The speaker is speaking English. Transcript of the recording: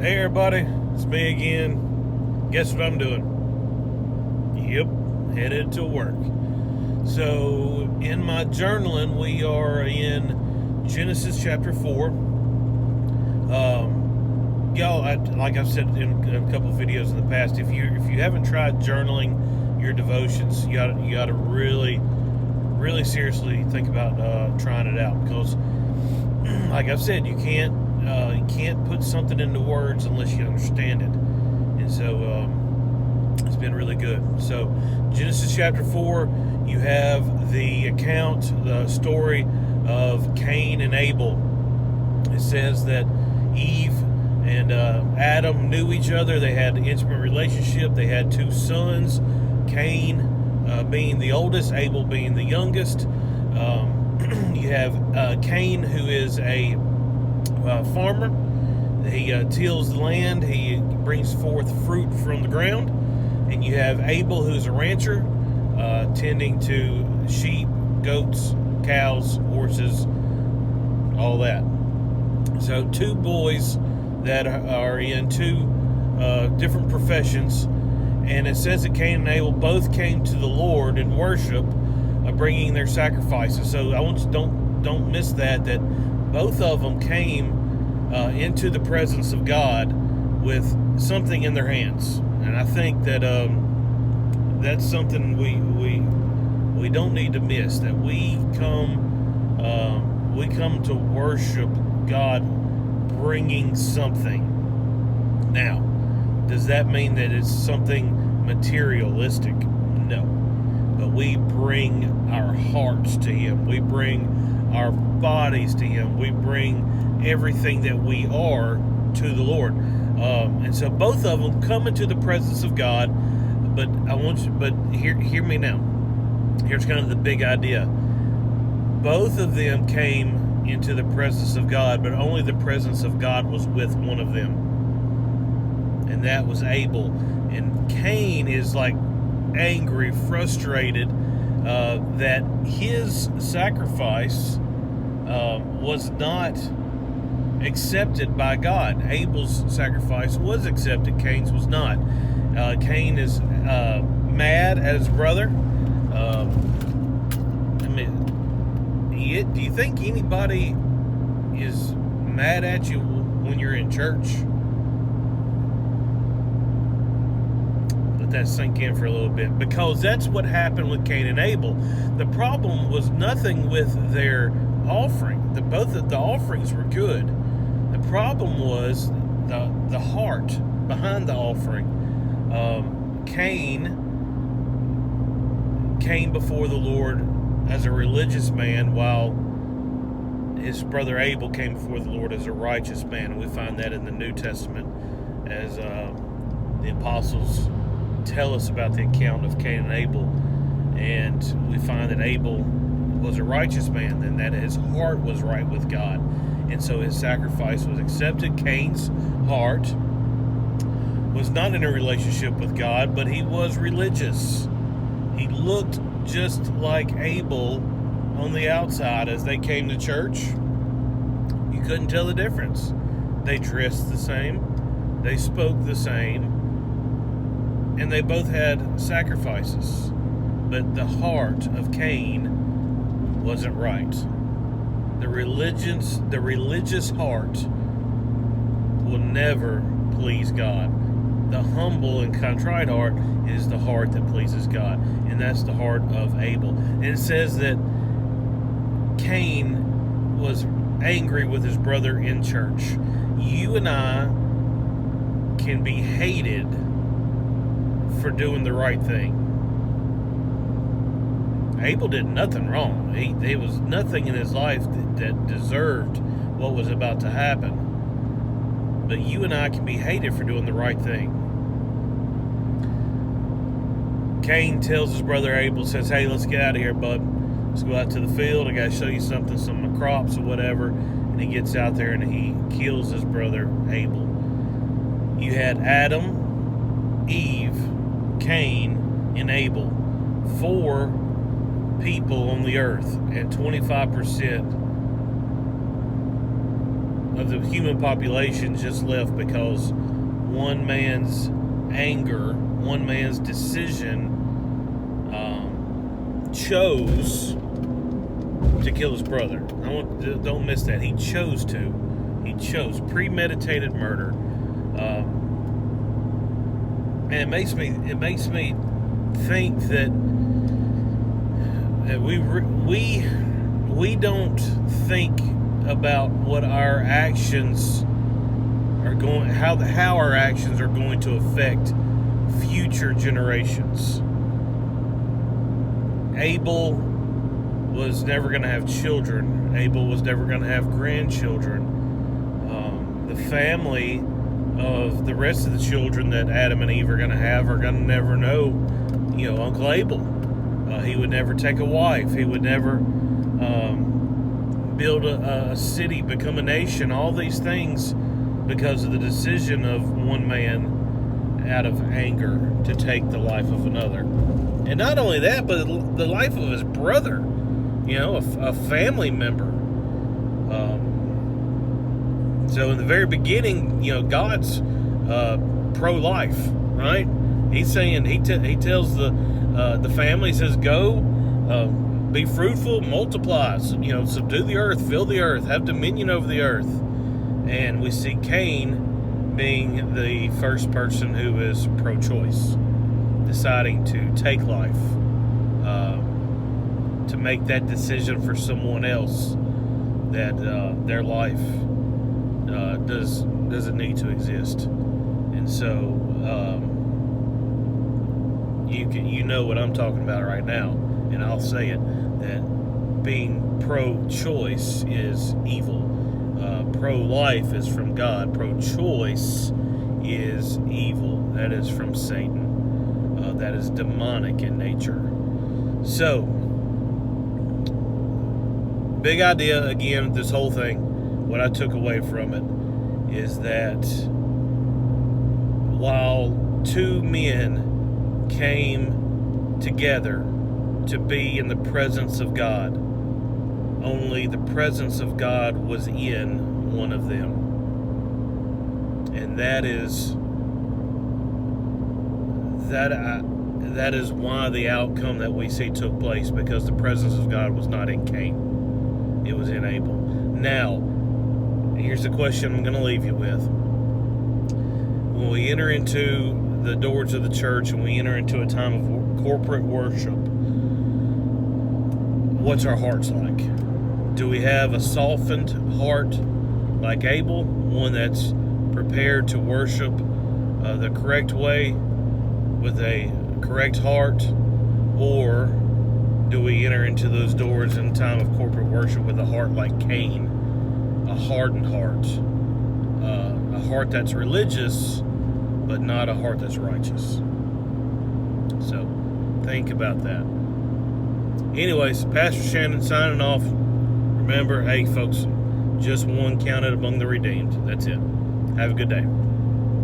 Hey everybody, it's me again. Guess what I'm doing? Yep, headed to work. So, in my journaling, we are in Genesis chapter 4. Y'all, like I've said in a couple of videos in the past, if you haven't tried journaling your devotions, you gotta really seriously think about trying it out, because, like I've said, you can't put something into words unless you understand it, and so it's been really good. So Genesis chapter 4, you have the story of Cain and Abel. It says that Eve and Adam knew each other. They had an intimate relationship. They had two sons, Cain being the oldest, Abel being the youngest. You have Cain, who is a farmer. He tills the land. He brings forth fruit from the ground. And you have Abel, who's a rancher, tending to sheep, goats, cows, horses, all that. So two boys that are in two different professions. And it says that Cain and Abel both came to the Lord in worship, bringing their sacrifices. So I want you don't miss that both of them came into the presence of God with something in their hands. And I think that that's something we don't need to miss. That we come to worship God, bringing something. Now, does that mean that it's something materialistic? No. But we bring our hearts to Him. We bring our bodies to Him. We bring everything that we are to the Lord. And so both of them come into the presence of God. But hear me now. Here's kind of the big idea. Both of them came into the presence of God, but only the presence of God was with one of them. And that was Abel. And Cain is like angry, frustrated that his sacrifice was not accepted by God. Abel's sacrifice was accepted. Cain's was not. Cain is mad at his brother. Do you think anybody is mad at you when you're in church? Let that sink in for a little bit, because that's what happened with Cain and Abel. The problem was nothing with their offering. Both of the offerings were good. The problem was the heart behind the offering. Cain came before the Lord as a religious man, while his brother Abel came before the Lord as a righteous man. And we find that in the New Testament, as the apostles tell us about the account of Cain and Abel. And we find that Abel was a righteous man, and that his heart was right with God. And so his sacrifice was accepted. Cain's heart was not in a relationship with God, but he was religious. He looked just like Abel on the outside. As they came to church, you couldn't tell the difference. They dressed the same, they spoke the same, and they both had sacrifices. But the heart of Cain wasn't right. The religious heart will never please God. The humble and contrite heart is the heart that pleases God, and that's the heart of Abel. And it says that Cain was angry with his brother in church. You and I can be hated for doing the right thing. Abel did nothing wrong. There was nothing in his life that deserved what was about to happen. But you and I can be hated for doing the right thing. Cain tells his brother Abel, says, "Hey, let's get out of here, bud. Let's go out to the field. I got to show you something, some of my crops or whatever." And he gets out there and he kills his brother Abel. You had Adam, Eve, Cain, and Abel. 4 people on the earth, and 25% of the human population just left because one man's anger, one man's decision chose to kill his brother. Don't miss that. He chose to. He chose premeditated murder. And it makes me think that we don't think about what our actions are going, how our actions are going to affect future generations. Abel was never going to have children. Abel was never going to have grandchildren. The family of the rest of the children that Adam and Eve are going to have are going to never know, Uncle Abel. He would never take a wife. He would never build a city, become a nation, all these things because of the decision of one man out of anger to take the life of another. And not only that, but the life of his brother, a family member. So in the very beginning, God's pro-life, right? He's saying, he tells the family, says, go, be fruitful, multiply, subdue the earth, fill the earth, have dominion over the earth. And we see Cain being the first person who is pro-choice, deciding to take life, to make that decision for someone else, that their life doesn't need to exist. And so you know what I'm talking about right now, and I'll say it, that being pro-choice is evil. Pro-life is from God. Pro-choice is evil. That is from Satan. That is demonic in nature. So, big idea, again, this whole thing, what I took away from it is that while two men came together to be in the presence of God, only the presence of God was in one of them. And that is why the outcome that we see took place, because the presence of God was not in Cain. It was in Abel. Now, here's the question I'm going to leave you with. When we enter into the doors of the church and we enter into a time of corporate worship, what's our hearts like? Do we have a softened heart like Abel, one that's prepared to worship the correct way with a correct heart? Or do we enter into those doors in time of corporate worship with a heart like Cain, a hardened heart, a heart that's religious, but not a heart that's righteous? So, think about that. Anyways, Pastor Shannon signing off. Remember, hey folks, just one counted among the redeemed. That's it. Have a good day.